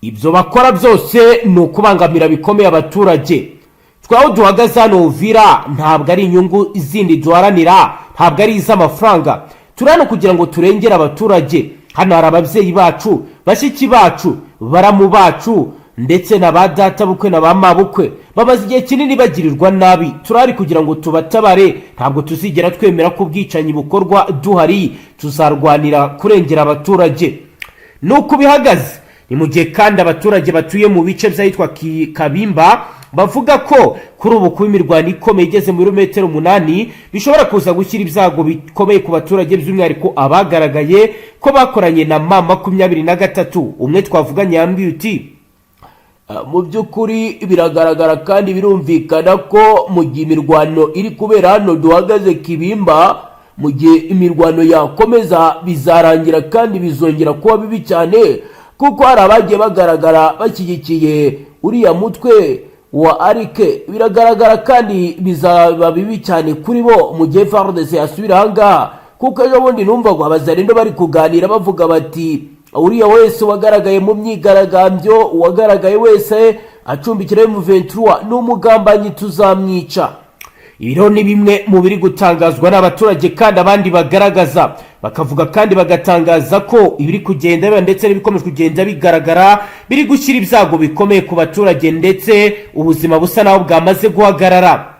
ibyo bakora byose ni ukubangamira bikomeye abaturage. Twaho duhagaze hano Uvira ntabwo ari inyungu izindi duharanira, ntabwo ari iz'amafaranga, turano kugira ngo turengere abaturage. Hano hari ababyeyi bacu, bashiki bacu, baramu bacu ndetse na ba data bukwe na ba mabukwe babaze igihe kinini bagirirwa nabi. Turari kugira ngo tubatabare, ntabwo tuzigera twemera ko ubwicanyi bukorwa duhari, tuzarwanira kurengera abaturage. Nuko bihagaze ni mu gihe kandi abaturage batuye mu bice by'ahitwa Kabimba bavuga ko kuri ubu kuba imirwano ikomeye igeze muri metero 8 bishobora kuza gushyira ibyago bikomeye ku baturage, by'umwihariko abagaragaye ko bakoranye na M23. Umwe twavuganye yambwiye uti mu by'ukuri biragaragara kandi birumvikana ko mu gihe imirwano iri kubera hano duhagaze Kibimba, mu gihe imirwano yakomeza bizarangira kandi bizongera kuba bibi cyane, kuko hari abagiye bagaragara bashyigikiye uriya mutwe wa arike. Biragaragara kandi bizaba bibi cyane kuri bo mu gihe Fardc yasubira ahangaha, kuko ejo bundi numva ngo abazarendo bari kuganira bavuga bati uriya wese wagaragaye mu myigaragambyo, uwagaragaye wese acumbikira M23 n'umugambanyi tuzamwica. Ibiro ni bimwe mu biri gutangazwa n'abaturage kandi abandi bagaragaza bakavuga kandi bagatangaza ko ibiri kugenda ndetse n'ibikomeje kugenda bigaragara biri gushyira ibyago bikomeye ku baturage, ndetse ubuzima busa naho bwamaze guhagarara.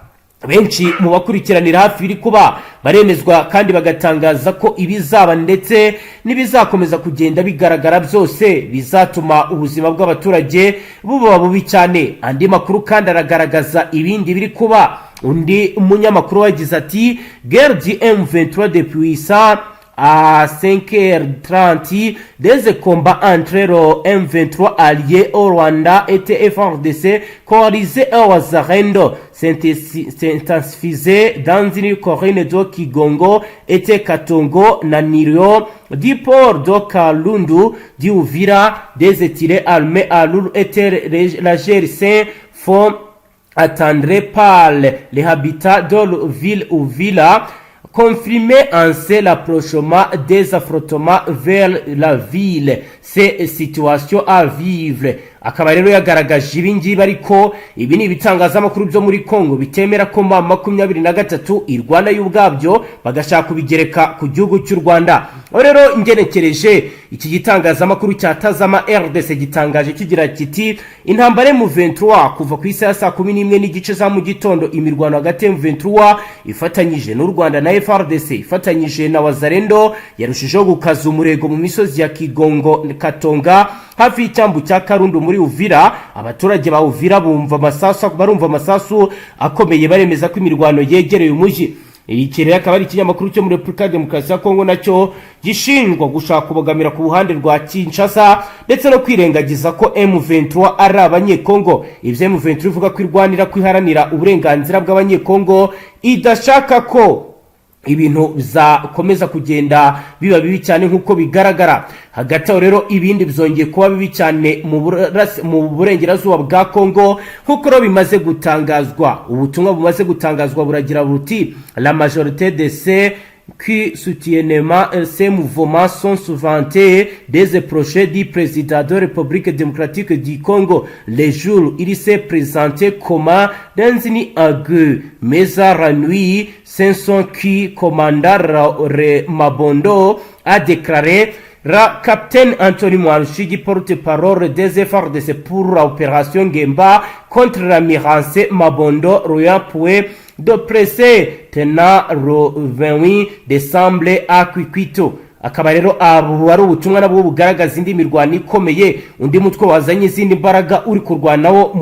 Benshi mu bakurikiranira hafi biri kuba baremezwa kandi bagatangaza ko ibizaba ndetse n'ibizakomeza kugenda bigaragara byose bizatuma ubuzima bw'abaturage buba bubi cyane. Andi makuru kandi aragaragaza ibindi biri kuba. Undi umunyamakuru wagize ati guerre du M23 depuis ça à 5h30 des combats entre le M23 alliés au Rwanda et FARDC coalisés au Wazalendo s'intensifiaient dans une commune de Kigongo et Katongo na Nirio du port de Kalundu du Uvira. Des tirés armés à lourd et la GRC font attendre par les habitants de la ville Uvira, confirmé ainsi l'approchement des affrontements vers la ville. C'est situation à vivre. Akaba rero yagaragaje ibingibi ariko ibi ni ibitangazamakuru byo muri Kongo bitemera ko M23 irwana y'ubwabyo bagashaka kubigereka ku gihugu cy'u Rwanda. Rero ingenekereje iki gitangazamakuru cyatazama RDC gitangaje kigira kiti intambare mu 23 kuva ku isa ya 11 n'igice za mu gitondo, imirwano hagati ya M23 ifatanyije n'u Rwanda na FARDC ifatanyije na Wazalendo yarushijeho gukaza umurego mu misozi ya Kigongo Katonga hafi y'icyambu cya Karundu muri Uvira. Abaturage ba Uvira barumva amasasu akomeye baremeza ko imirwano yegereye umujyi. Ikirere akaba ari ikinyamakuru cyo muri Republika Demokarasi ya Kongo nacyo gishinjwa gushaka kubogamira ku buhande rwa Kinshasa ndetse no kwirengagiza ko M23 ari abanyekongo. Ivyo M23 ivuga ko irwanira kwiharanira uburenganzira bw'abanyekongo, idashaka ko ibintu bizakomeza kugenda biba bibi cyane nkuko bigaragara. Hagati aho rero ibindi bizongeye kuba bibi cyane mu burengerazuba bwa Kongo nkuko ro bimaze gutangazwa. Ubutumwa bumaze gutangazwa buragira buti la majorité de ces qui soutiennent ces mouvements sont souvent des projets du président de la République démocratique du Congo. Les jours il s'est présenté comme dans une ague, mais à la nuit, c'est son qui commandant Mabondo a déclaré la capitaine Anthony Mwanshigi, porte-parole des FARDC pour l'opération Gemba contre la Mirance Mabondo, Roya Poué, de presser tenant le 28 décembre à Kikwito. Akaba rero ari ubutumwa nabwo bugaragaza indi mirwano ikomeye, undi mutwe wazanye izindi mbaraga uri kurwanaho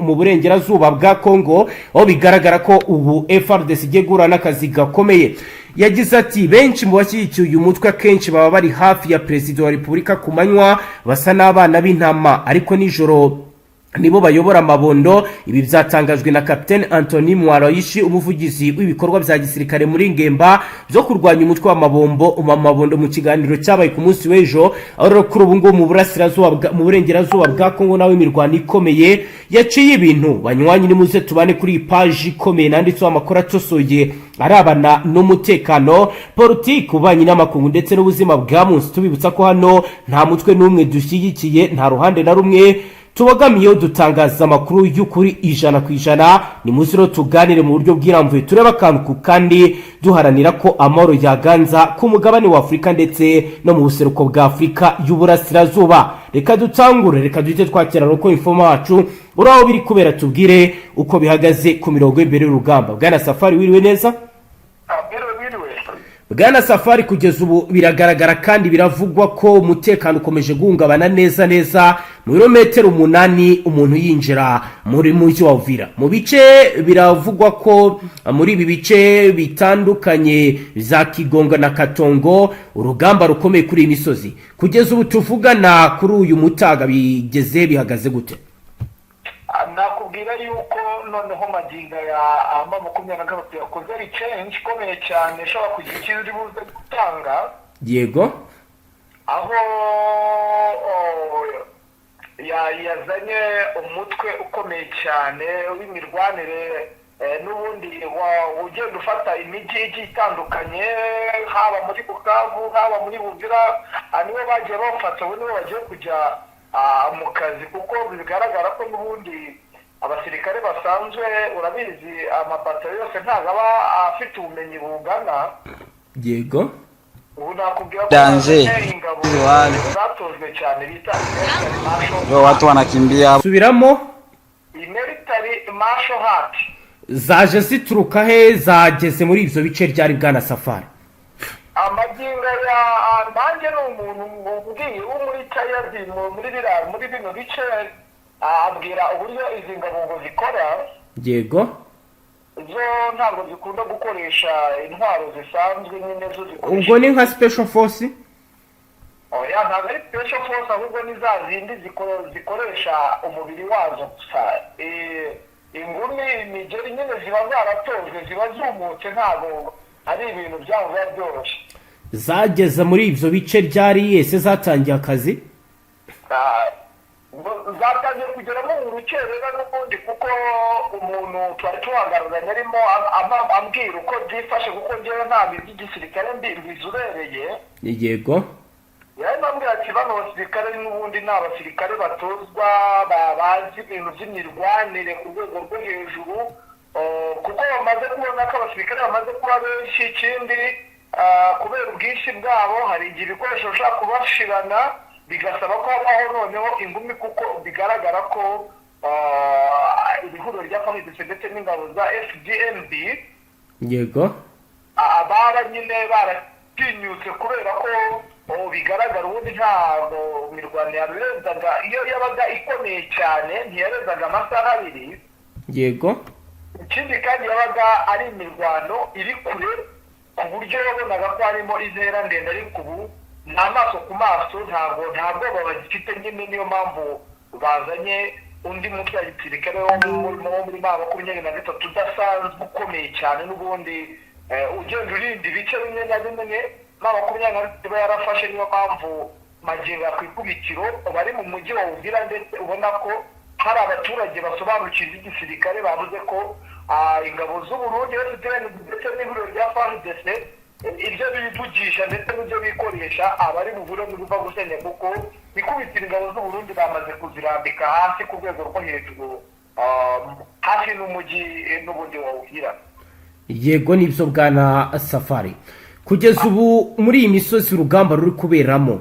mu burengerazuba bwa Kongo, aho bigaragara ko ubu FARDC igiye guhura n'akazi gakomeye. Yagize ati benshi mu bashyigikiye uyu mutwe akenshi baba bari hafi ya Perezida wa Repubulika ku manywa basa n'abana b'intama, ariko nijoro nibo bayobora amabondo. Ibi byatangajwe na Captain Anthony Mwarayishi, umuvugizi w'ibikorwa bya gisirikare muri Ngemba byo kurwanya umutwe w'amabondo mu kiganiro cyabaye ku munsi w'ejo, aho kuri ubu ngo mu burengerazuba bwa Kongo nawe imirwano ikomeye yaciye ibintu. Banywanyi ni muze tubane kuri page ikomeye nanditseho amakuru atosoye arabana n'umutekano, politiki, ububanyi n'amakungu ndetse n'ubuzima bwa munsi. Tubibutsa ko hano nta mutwe n'umwe dushyigikiye, nta ruhande na rumwe tubogamiyeho, dutangaza amakuru y'ukuri 100%. ni muziro tuganire mu buryo bw'iramvuye, tureba akantu kandi duharanira ko amahoro yaganza ku mugabane wa Afrika ndetse no mu buseruko bwa Afrika y'uburasirazuba. Reka dutangure, reka duhite twakira uko informa wacu uraho biri kubera, tubwire uko bihagaze ku mirongo imbere y'urugamba. Bwana Safari, wiriwe neza? Bwana Safari, kugeza ubu biragaragara kandi biravugwa ko umutekano ukomeje guhungabana neza mu birometero 8 umuntu yinjira muri mujyi wa Uvira. Mu bice biravugwa ko muri ibi bice bitandukanye za Kigonga na Katongo urugamba rukomeye kuri Misozi. Kugeza ubu tuvugana kuri uyu mutaga bigeze bihagaze gute? Nakubwira yuko noneho maginga ya M23 yakoze ari change ikomeye cyane ishobora kugira ikindi buze gutanga. Yego, aho yazanye umutwe ukomeye cyane w'imirwanire n'ubundi ugenda ufata imijyi itandukanye, haba muri Bukavu, haba muri Uvira, nibo bagiye bafata, nibo bagiye kujya mu kazi, kuko bigaragara ko n'ubundi abasirikare basanzwe, urabizi amabato yose ntago aba afite ubumenyi bungana. Yego, ubu nakubwira ko ingabo zatozwe cyane bita watu wanakimbia. Subiramo. Military martial art zaje zituruka he, zageze muri ibyo bice ryari Bwana Safari? amagingo ya nanjye n'umuntu ubwiye wo muri Kayazi muri bino bice, abwira uburyo izi ngabo ngo zikora. Yego, zo ntabwo zikunda gukoresha intwaro zisanzwe nyine zo zikoresha. ubwo ni nka special force? Oya, ntabwo ari special force, ahubwo ni za zindi zikoresha umubiri wazo gusa. Ingumi, imigeri nyine ziba zaratojwe, ziba zumutse, ntabwo ari ibintu byabo byoroshye. Zageze muri ibyo bice ryari yese zatangiye akazi? Zatangiye kugeramo mu Rukerera n'ubundi, kuko umuntu twari tuhagararanye arimo ambwira uko byifashe, kuko njyewe nta by'igisirikare mbizubereye. Yego, yarimo ambwira ati bano basirikare n'ubundi ni abasirikare batozwa, bazi ibintu by'imirwanire ku rwego rwo hejuru, kuko bamaze kubona ko abasirikare bamaze kuba benshi. Ikindi kubera ubwinshi bwabo, hari igihe ibikoresho bishobora kubashirana, bigasaba ko habaho noneho ingumi, kuko bigaragara ko ihuriro rya Fardc ndetse n'ingabo za Fdnb yego, abara nyine baratinyutse, kubera ko bigaragara ubundi ntabwo imirwano yarezaga, iyo yabaga ikomeye cyane ntiyarezaga amasaha 2. yego, ikindi kandi yabaga ari imirwano iri kure, ku buryo yabonaga ko harimo intera ndende, ariko ubu ni amaso ku maso, ntabwo babagifite nyine. Niyo mpamvu bazanye undi mutwe wa gisirikare wo muri M23 udasanzwe ukomeye cyane, n'ubundi ugenda urinda ibice bimwe na bimwe M23 yarafashe. Niyo mpamvu magingo ku ikubitiro bari mu mujyi wa Uvira, ndetse ubona ko hari abaturage basobanukiza igisirikare bavuze ko ingabo z'u Burundi ndetse n'ihuriro rya Fardc ibyo bivugisha ndetse n'ibyo bikoresha abari buvure mu ruva gusenya, kuko ikubitiro ingabo z'u Burundi bamaze kuzirambika hasi ku rwego rwo hejuru, hafi n'umujyi n'ubundi wa Uvira. Yego, nibyo Bwana Safari. Kugeza ubu muri iyi misozi urugamba ruri kuberamo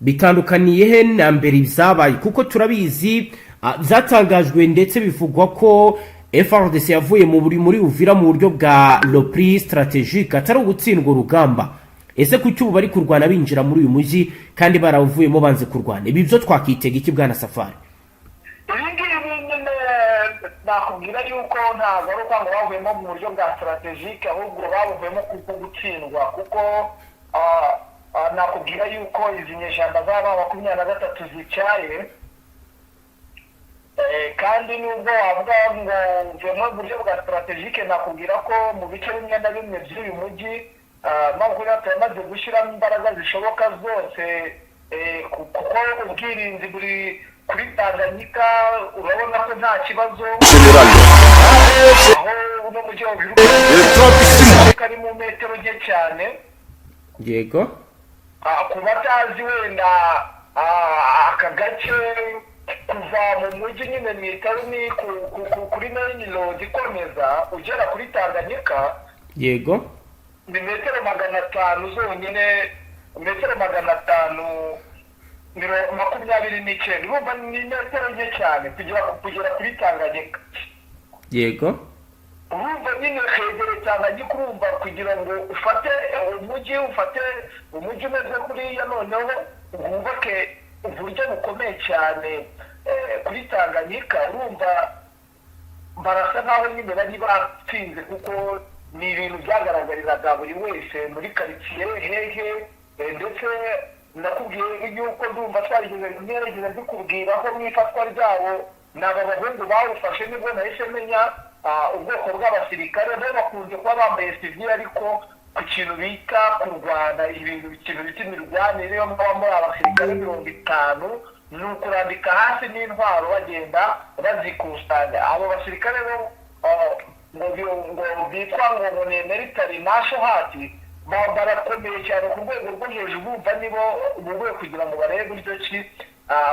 bitandukaniye he na mbere ibyabaye? Kuko turabizi byatangajwe ndetse bivugwa ko Frdc yavuye muri Uvira mu buryo bwa reprise stratégique, atari ugutsindwa urugamba. Ese kuki ubu bari kurwana binjira muri uyu mujyi kandi baravuyemo banze kurwana? Ibi byo twakitega iki Bwana Safari? Nakubwira yuko ntabwo ari uko bavuyemo mu buryo bwa stratégique, ahubwo bavuyemo kuko gutsindwa, kuko nakubwira yuko izi nyeshyamba z'aba 23 zicaye kandi nubwo wavuga ngo mvuye mu buryo bwa strategique nakubwira ko mu bice bimwe na bimwe by'uyu mujyi mpamvu yamaze gushyiramo imbaraga zishoboka zose kuko ubwirinzi buri kuri Tanganyika urabona ko nta kibazo aho uno mujyi wa Uvira kari mu metero nke cyane yego ku batazi wenda aka gace kuva mu mujyi nyine ni kuri main road ikomeza ugera kuri Tanganyika yego ni metero 500 zonyine metero 500 29 urumva ni metero nke cyane kugera kuri Tanganyika yego urumva nyine hegere Tanganyika urumva kugira ngo ufate umujyi umeze kuriya noneho wubake uburyo bukomeye cyane kuri Tanganyika urumva barasa nkaho nyine bari batsinze kuko ni ibintu byagaragariraga buri wese muri quartier hehe ndetse nakubwiye yuko ndumva twarigeze ndikubwira ko mwifatwa ryabo naba bahungu bawufashe nibwo nahise menya ubwoko bw'abasirikare bo bakunze kuba bambaye civil ariko ku kintu bita kurwana ikintu bita imirwanire yo muri abasirikare 50 ni ukurambika hasi n'intwaro bagenda bazikusanya abo basirikare bo ngo bitwa ngo ni military national heart barakomeye cyane ku rwego rwo hejuru bumva nibo ubuwe kugira ngo barebe buryo ki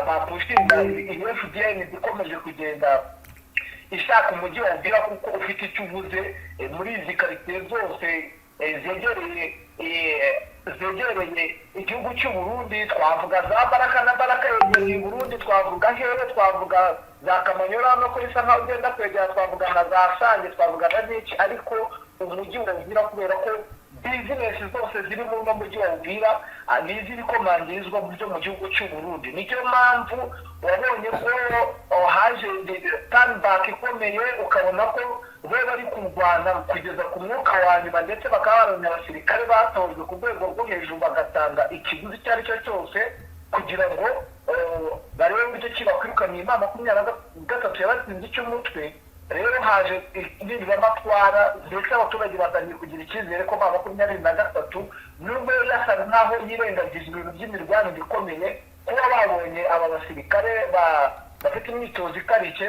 bapushinga iyo Fdnb ikomeje kugenda ishaka umujyi wa Uvira kuko ufite icyo uvuze muri izi quartier zose zegereye igihugu cy'u Burundi twavuga za Baraka na Baraka yegereye Burundi twavuga Hehe twavuga za Kamanyora no kuri sa nkaho ugenda kwegera twavuga na za Sange twavuga na Niki ariko umujyi wa Uvira kubera ko business zose ziri mu mujyi wa Uvira n'iziri komandirizwa mu gihugu cy'u Burundi nicyo mpamvu wabonye ko haje turn-back ikomeye ukabona ko bo bari kurwana kugeza ku mwuka wa nyuma ndetse bakabaranya abasirikare batojwe ku rwego rwo hejuru bagatanga ikiguzi icyo ari cyo cyose kugira ngo barebe uburyo ki bakwirukana Imana 23 yabatsinze icy'umutwe rero haje n'ibyamatwara ndetse abaturage batangiye kugira icyizere ko 23 nubwo yasa nkaho yirengagiza ibintu by'imirwanire ikomeye kuba babonye aba basirikare bafite imyitozo ikarishye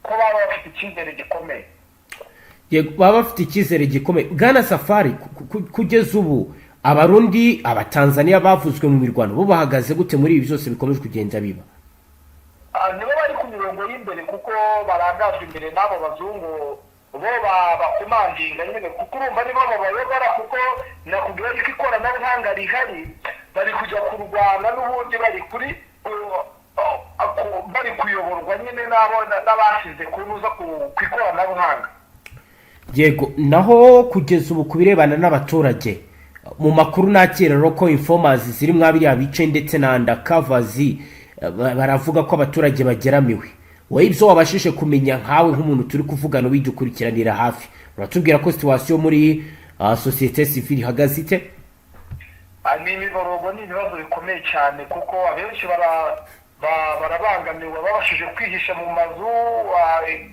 ko baba bafite icyizere gikomeye baba bafite icyizere gikomeye Bwana Safari kugeza ubu abarundi abatanzania bavuzwe mu mirwano bo bahagaze gute muri ibi byose bikomeje kugenda biba nibo bari ku mirongo y'imbere kuko barangajwe imbere n'abo bazungu bo bakomandinga nyine kuko urumva nibo babayobora kuko nakubwira ko ikoranabuhanga rihari bari kujya kurwana n'ubundi bari kuyoborwa nyine n'abashize kuruza ku ikoranabuhanga yego naho kugeza ubu kubirebana n'abaturage mu makuru nakira ko informers ziri mwabiriya bice ndetse na undercovers baravuga ko abaturage bageramiwe wowe ibyo wabashije kumenya nkawe nk'umuntu turi kuvugana ubidukurikiranira hafi uratubwira ko situation muri societe civile ihagaze ite ni ibibazo bikomeye cyane kuko abenshi barabangamiwe babashije kwihisha mu mazu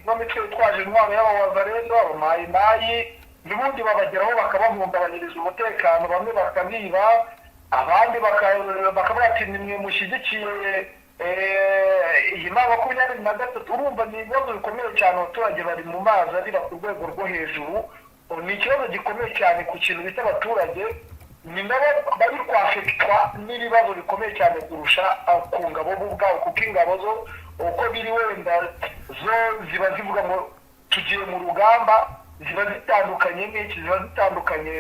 n'imitwe itwaje intwaro y'abawazarendo abamayimayi n'ubundi babageraho bakabahungabanyiriza umutekano bamwe bakabiba abandi bakavuga ati nimwe mushyigikiye iyi ma 23 urumva ni ibibazo bikomeye cyane abaturage bari mu mazi arira ku rwego rwo hejuru ni ikibazo gikomeye cyane ku kintu bita abaturage ni nabo bari kwafekitwa n'ibibazo bikomeye cyane kurusha ku ngabo bo ubwabo kuko ingabo zo uko biri wenda zo ziba zivuga ngo tugiye mu rugamba ziba zitandukanye n'iki ziba zitandukanye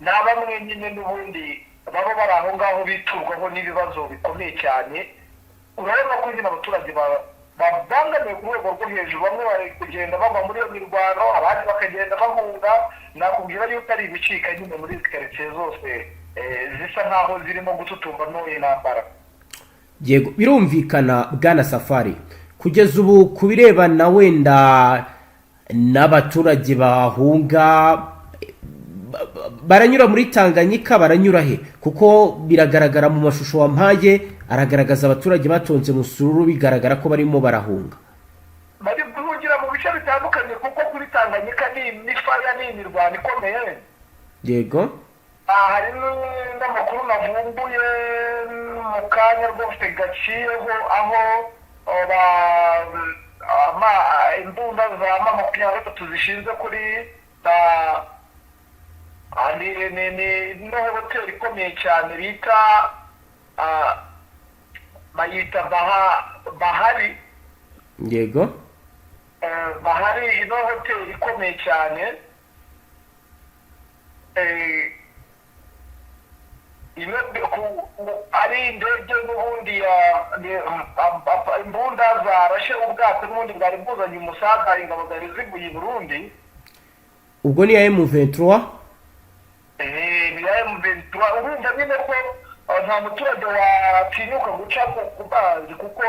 na bamwe nyine n'ubundi baba bari aho ngaho biturwaho n'ibibazo bikomeye cyane urabona ko nyine abaturage babangamiye ku rwego rwo hejuru bamwe bari kugenda bava muri iyo mirwano abandi bakagenda bahunga nakubwira yuko ari ibicika nyine muri izi quartier zose zisa nkaho zirimo gututumba n'uyu ntambara yego birumvikana Bwana Safari kugeza ubu kubirebana wenda n'abaturage bahunga baranyura muri Tanganyika baranyura he kuko biragaragara mu mashusho wampaye aragaragaza abaturage batonze musururu bigaragara ko barimo barahunga bari guhungira mu bice bitandukanye kuko kuri Tanganyika ni faya ni imirwano ikomeye yego hari n'amakuru navumbuye mu kanya rwose gaciyeho aho imbunda za M23 zishinze kuri ni hoteli ikomeye cyane bita bayita Bahari yego Bahari ino hoteli ikomeye cyane ari indege n'ubundi imbunda zarashe ubwato n'ubundi bwari bwuzanye umusaga ingabo zari ziguye i Burundi ubwo ni ya M23 ni ya M23 urumva nyine ko nta muturage watinyuka guca ku mazi kuko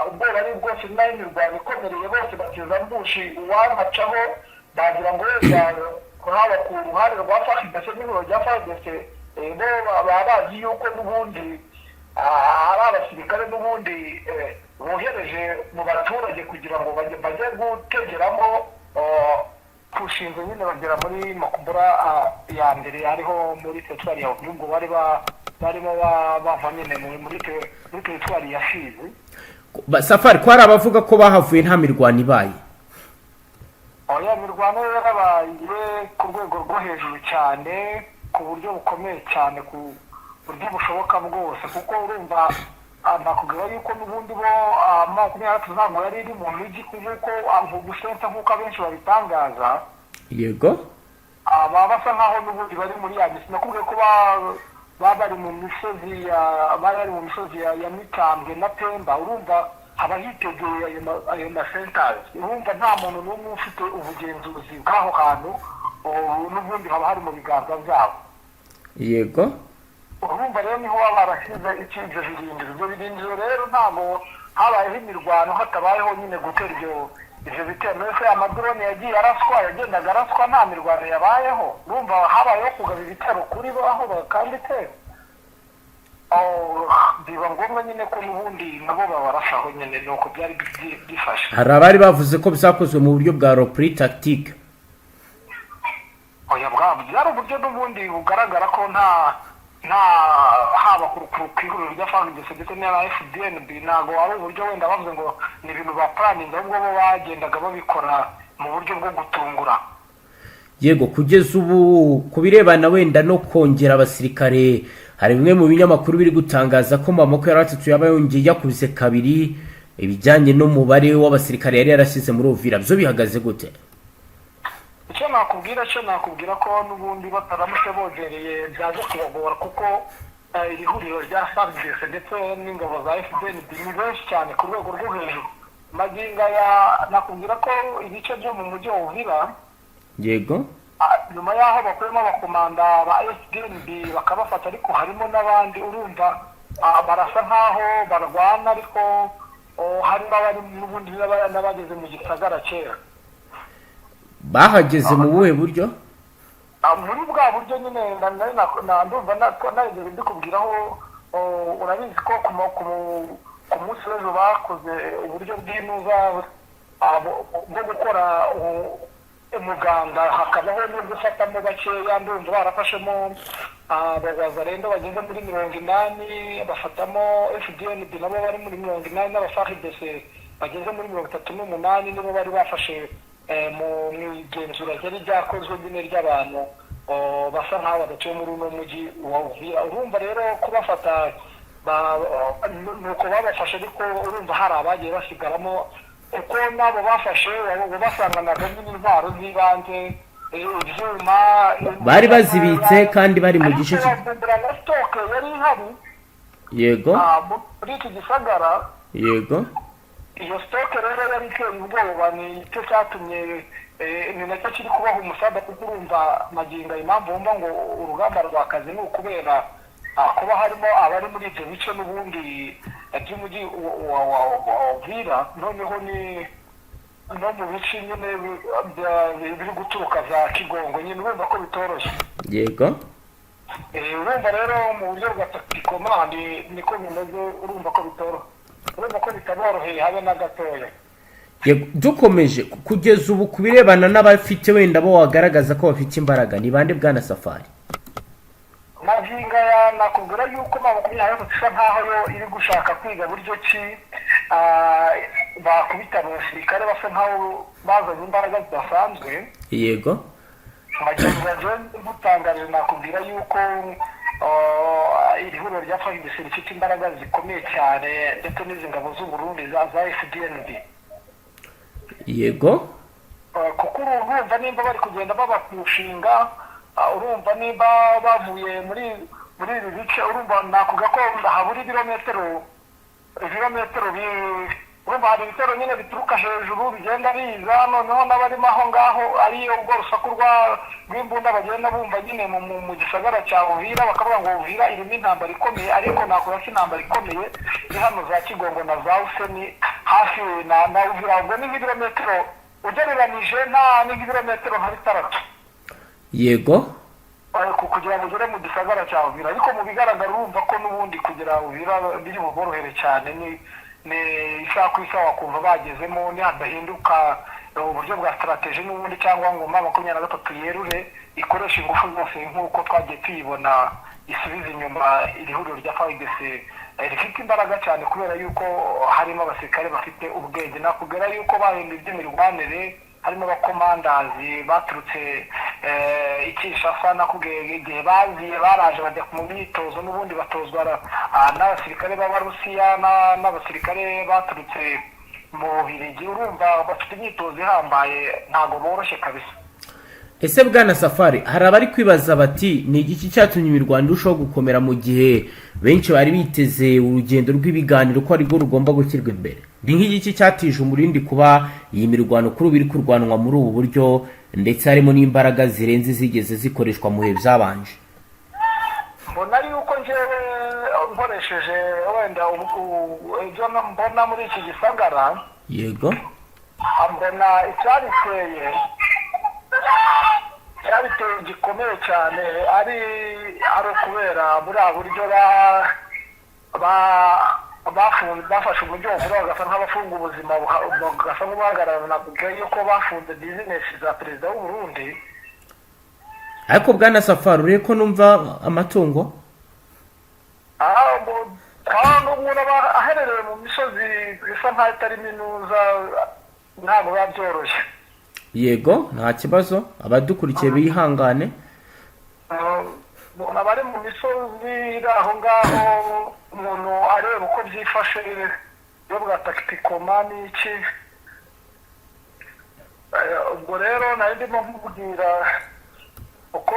ubwoba ari bwose nayo imirwano ikomereye bose bateza mbushi uwanacaho bagira ngo wenda haba ku ruhande rwa Fardc n'ibiro rya Fardc baba bazi yuko n'ubundi ari abasirikare n'ubundi bohereje mu baturage kugira ngo bajye gutegeramo kushinze nyine bagera muri Makubura ya mbere ariho muri teritwari ya Uvira barimo bava nyine muri teritwari ya Fizi Safari ko hari abavuga ko bahavuye nta mirwano ibaye oya mirwano yarabaye ku rwego rwo hejuru cyane ku buryo bukomeye cyane ku buryo bushoboka bwose kuko urumva nakubwira yuko n'ubundi bo M23 ntabwo yari iri mu migi kuko gusenta nk'uko abenshi babitangaza yego baba basa nkaho n'ubundi bari muri ya misi nakubwiye ko bari mu misozi ya Mitambwe na Pemba urumva haba hitegeye ayo masentazi urumva nta muntu n'umwe ufite ubugenzuzi bw'aho hantu n'ubundi haba hari mu biganza byabo yego urumva rero niho baba barashyize ibyo birindiro rero ntabwo habayeho imirwano hatabayeho nyine gutera ibyo bitero mbese amadrone yagiye araswa yagendaga araswa nta mirwano yabayeho urumva habayeho kugaba ibitero kuri bo aho bakanditse biba ngombwa nyine ko n'ubundi nabo babarashaho nyine nuko byari bifashe hari abari bavuze ko byakozwe mu buryo bwa repli tactique oya byari uburyo n'ubundi bugaragara ko nta haba ku ihuriro rya Fardc ndetse na Fdnb ntabwo ari uburyo wenda bavuze ngo ni ibintu ba planning ahubwo bo bagendaga babikora mu buryo bwo gutungura yego kugeza ubu kubirebana wenda no kongera abasirikare hari bimwe mu binyamakuru biri gutangaza ko Mamako yaratatu yaba yongeye yakubise kabiri ibijyanye n'umubare w'abasirikare yari yarashyize muri Uvira byo bihagaze gute icyo nakubwira ko n'ubundi bataramutse bogereye byaje kubagora kuko iri huriro rya Fardc ndetse n'ingabo za Fdnb ni benshi cyane ku rwego rwo hejuru maginga nakubwira ko ibice byo mu mujyi wa Uvira yego nyuma yaho bakuyemo abakomanda ba Fdnb bakabafata ariko harimo n'abandi urumva barasa nkaho barwana ariko harimo abari n'ubundi n'abageze mu gisagara kera bahageze mu buhe buryo muri bwa buryo nyine ndumva nageze mbikubwiraho urabizi ko ku munsi w'ejo bakoze uburyo bw'inuza bwo gukora umuganda hakabaho no gufatamo bakeya ndumva barafashemo abazarendo bageze muri 80 bafatamo Fdnb nabo bari muri 80 n'abafardc bageze muri 38 nibo bari bafashe mu igenzura ryari ryakozwe nyine ry'abantu basa nkaho badatuye muri uno mujyi wa Uvira urumva rero kubafata nuko babafashe ariko urumva hari abagiye basigaramo kuko nabo bafashe basanganaga n'intwaro z'ibanze ibyuma bari bazibitse kandi bari mu gice stoke yari ihari yego muri iki gisagara yego iyo stoke rero yari iteye ubwoba ni cyo cyatumye ni nacyo kiri kubaha umusada kuko urumva maginga impamvu wumva ngo urugamba rw'akazi ni ukubera kuba harimo abari muri ibyo bice n'ubundi by'umujyi wa Uvira noneho no mu bice nyine biri guturuka za Kigongo nyine urumva ko bitoroshye. Yego. Urumva rero mu buryo bwa tactikomandi niko bimeze, urumva ko bitoroha, urumva ko bitaboroheye habe na gatoya. Dukomeje kugeza ubu kubirebana n'abafite wenda bo wagaragaza ko bafite imbaraga ni bande Bwana Safari? Mazinga ya nakubwira yuko makumyabiri gusa nkaho yo iri gushaka kwiga buryo ki bakubita abasirikare basa nkaho bazanye imbaraga zidasanzwe. Yego. Magenza gutangarira nakubwira yuko iri huriro rya Fdnb rifite imbaraga zikomeye cyane ndetse n'izingabo z'u Burundi za Fdnb. Yego. Kuko urumva nimba bari kugenda babakushinga, urumva nimba bavuye muri ibi bice, urumva nakuga ko haburi ibirometero urumva hari ibitero nyine bituruka hejuru bigenda biza, noneho n'abarimo aho ngaho ariyo ubwo rusaku rw'imbunda bagenda bumva nyine mu gisagara cya Uvira, bakavuga ngo Uvira irimo intambara ikomeye, ariko nakuga ko intambara ikomeye ni hano za Kigongo na za Useni hafi na Uvira, ubwo ni nk'ibirometero ugereranije ni nk'ibirometero nka 6. Yego. Kugira ngo ugere mu gisagara cya Uvira, ariko mu bigaragara urumva ko n'ubundi kugira Uvira biri buborohere cyane, ni isaha ku isaha wakumva bagezemo nihadahinduka uburyo bwa strategy n'ubundi, cyangwa ngo 23 yerure ikoresha ingufu zose nk'uko twagiye tuyibona isubiza inyuma iri huriro rya Fardc rifite imbaraga cyane, kubera yuko harimo abasirikare bafite ubwenge. Nakubwira yuko bahinda iby'imirwanire, harimo abakomandazi baturutse Ikishasa, nakubwiye igihe baraje bajya mu myitozo n'ubundi batozwa n'abasirikare b'Abarusiya n'abasirikare baturutse mu Bubiligi, urumva bafite imyitozo ihambaye, ntago boroshye kabisa. Ese Bwana Safari, hari abari kwibaza bati ni igiki cyatumye imirwano irushaho gukomera mu gihe benshi bari biteze urugendo rw'ibiganiro ko ariko rugomba gushyirwa imbere? Ndi nk'igiki cyatije umurindi kuba iyi mirwano kuri biri kurwanwa muri ubu buryo, ndetse harimo n'imbaraga zirenze zigeze zikoreshwa mu bihe byabanje? Mbona yuko njyewe nkoresheje wenda ibyo mbona muri iki gisagara. Yego. Mbona icyariteye gikomeye cyane ari kubera muri buryo bafashe uburyo buvuga bagasa nk'abafunga ubuzima bagasa nk'ubahagarara, nakubwiye yuko bafunze bizinesi za perezida w'u Burundi. Ariko Bwana Safari, urebe ko numva amatungo umuntu aherereye mu misozi bisa nkaho itari minuza, ntabwo biba byoroshye. Yego, nta kibazo, abadukurikiye bihangane. Abari mu misozi aho ngaho umuntu areba uko byifashe yo bwa tactikomani iki. Ubwo rero nari ndimo nkubwira uko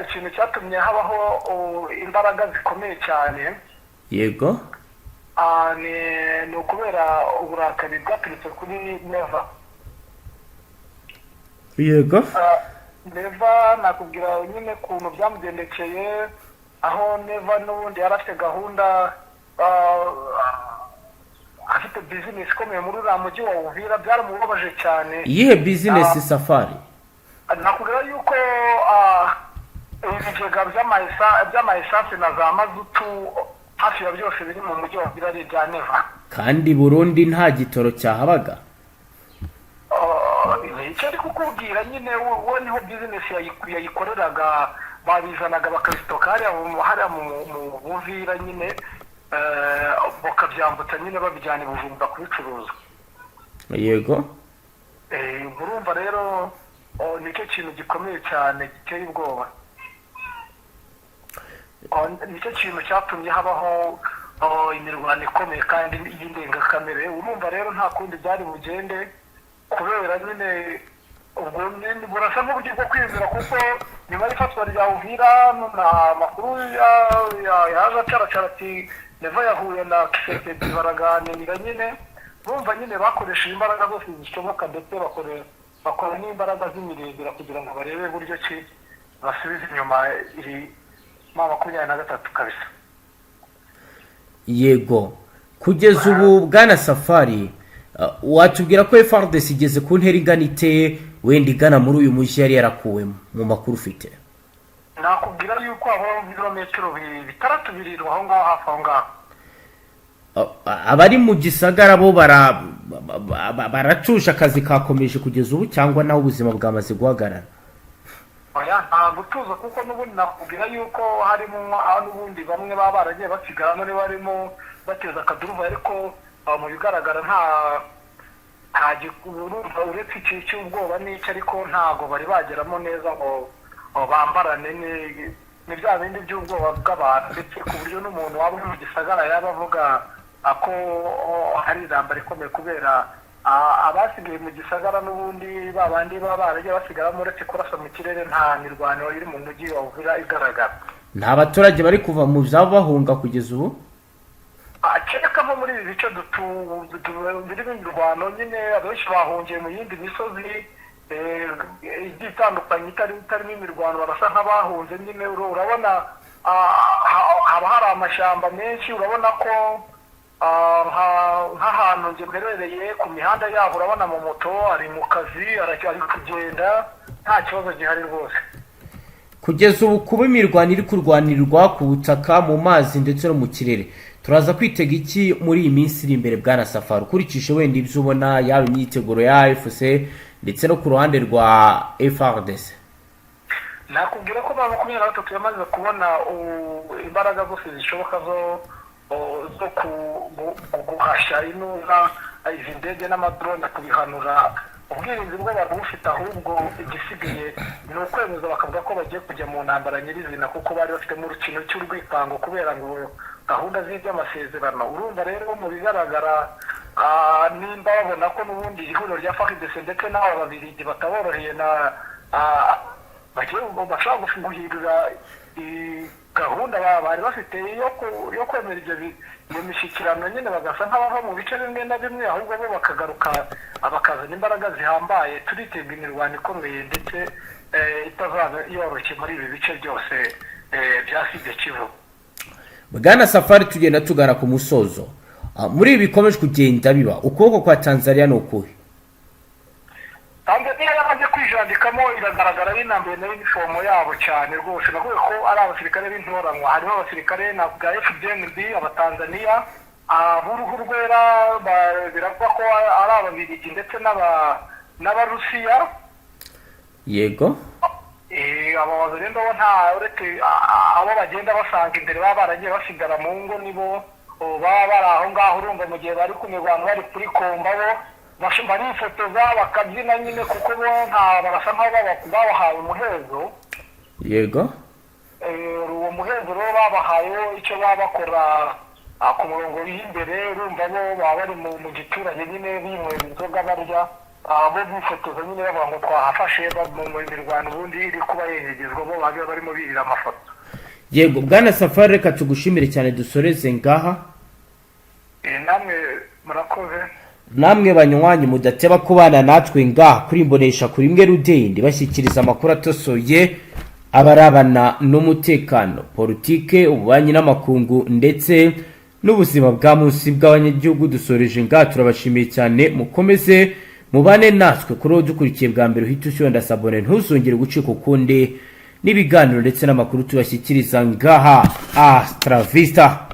ikintu cyatumye habaho imbaraga zikomeye cyane. Yego. Ni ukubera uburakari bwaturutse kuri Neva. Yego. Neva nakubwira nyine kuntu byamugendekeye, aho Neva n'ubundi yari afite gahunda, afite business ikomeye muri uriya mujyi wa Uvira, byaramubabaje cyane. Iyihe business Safari? Nakubwira yuko ibigega by'amaesanse na za mazutu hafi ya byose biri mu mujyi wa Uvira ari ibya Neva. Kandi Burundi nta gitoro cyahabaga? Icyo ari kukubwira nyine wowe niho business yayikoreraga, babizanaga bakabisitoka hariya mu Uvira nyine, bakabyambutsa nyine babijyana i Bujumbura kubicuruza. Yego. Urumva rero nicyo kintu gikomeye cyane giteye ubwoba, nicyo kintu cyatumye habaho imirwano ikomeye kandi y'indengakamere. Urumva rero nta kundi byari bugende, kubera nyine ubwo burasa n'uburyo bwo kwizera, kuko nyuma y'ifatwa rya Uvira Amakuru yaje acaracara ati Neva yahuye na Kisekedi baraganira nyine, bumva nyine bakoresheje imbaraga zose zishoboka, ndetse bakora n'imbaraga z'imirindira kugira ngo barebe buryo ki basubiza inyuma iri 23 kabisa. Yego. Kugeza ubu Bwana Safari, watubwira ko Fardc igeze ku ntera ingana ite wenda igana muri uyu mujyi yari yarakuwemo mu makuru ufite? nakubwira yuko abo ibirometero bitandatu birirwa aho ngaho hafi aho ngaho. Abari mu gisagara bo baracusha akazi kakomeje kugeza ubu cyangwa naho ubuzima bwamaze guhagarara? Oya nta gutuza kuko n'ubundi nakubwira yuko harimo n'ubundi bamwe baba baragiye basigara muri barimo bateza akaduruva, ariko mu bigaragara nta gikurumva uretse iki cy'ubwoba n'icyo, ariko ntago bari bageramo neza ngo bambarane ni bya bindi by'ubwoba bw'abantu, ndetse ku buryo n'umuntu waba uri mu gisagara yaba avuga ako hari ijambo rikomeye, kubera abasigaye mu gisagara n'ubundi babandi baba baragiye basigaramo uretse kurasa mu kirere nta mirwano iri mu mujyi wa Uvira igaragara. Nta baturage bari kuva mu byabo bahunga kugeza ubu? Kereka nko muri ibi bice birimo imirwano nyine abenshi bahungiye mu yindi misozi igiye itandukanye itarimo imirwano, barasa nk'abahunze nyine. Urabona haba hari amashyamba menshi, urabona ko nk'ahantu njye mberereye ku mihanda yabo urabona mu moto ari mu kazi ari kugenda nta kibazo gihari rwose. Kugeza ubu kuba imirwano iri kurwanirwa ku butaka, mu mazi ndetse no mu kirere, turaza kwitega iki muri iyi minsi iri imbere bwana Safari, ukurikije wenda ibyo ubona yaba imyiteguro ya AFC ndetse no ku ruhande rwa Fardc? Nakubwira ko 23 yamaze kubona imbaraga zose zishoboka zo guhashya inuza izi ndege n'amadrone kubihanura. Ubwirinzi bwo barufite, ahubwo igisigaye ni ukwemeza bakavuga ko bagiye kujya mu ntambara nyirizina, kuko bari bafite mu rukino cy'urwipango kubera ngo gahunda z'iby'amasezerano. Urumva rero mu bigaragara nimba babona ko n'ubundi ihuriro rya Fardc ndetse n'aba babirigi bataboroheye bashobora guhindura gahunda bari bafite yo kwemera iyo mishyikirano nyine, bagasa nk'abava mu bice bimwe na bimwe, ahubwo bo bakagaruka bakazana imbaraga zihambaye. turitega imirwano ikomeye ndetse itazaba yoroshye muri ibi bice byose bya Sud Kivu. Bwana Safari, tugenda tugana ku musozo. Muri ibi bikomeje kugenda biba, ukuboko kwa Tanzania ni ukuhe? Tanzania yamaze kwijandikamo, iragaragara y'inambaye na uniform yabo cyane rwose. Nakuye ko ari abasirikare b'intoranwa, harimo abasirikare na bwa Fdnb abatanzania, b'uruhu rwera, biravugwa ko ari ababiligi ndetse n'abarusiya. Yego. Abo rero nta uretse abo bagenda basanga imbere baba baragiye basigara mu ngo, nibo baba bari aho ngaho. Urumva mu gihe bari ku mirwano bari kuri komba bo barifotoza bakabyina nyine, kuko bo nta barasa nk'aho babahaye umuhezo. Yego. Uwo muhezo rero babahaye icyo baba bakora ku murongo w'imbere. Urumva bo baba bari mu giturage nyine binywera inzoga barya, bo bifotoza nyine bavuga ngo twahafashe mu mirwano ubundi iri kuba yengegezwa, bo baba barimo birira amafoto. Yego bwana Safari, reka tugushimire cyane, dusoreze ngaha. Namwe murakoze. Namwe banywanyi mudateba kubana natwe ngaha kuri Imbonesha kuri imwe Rudende, bashyikiriza amakuru atosoye abarabana n'umutekano, politike, ububanyi n'amakungu ndetse n'ubuzima bwa munsi bw'abanyagihugu. Dusoreje ngaha, turabashimiye cyane, mukomeze mubane natwe kuri dukurikiye bwa mbere. Uhita ushyonda sabone, ntuzongere gucika ukundi n'ibiganiro ndetse n'amakuru tubashyikiriza ngaha. Astra Vista.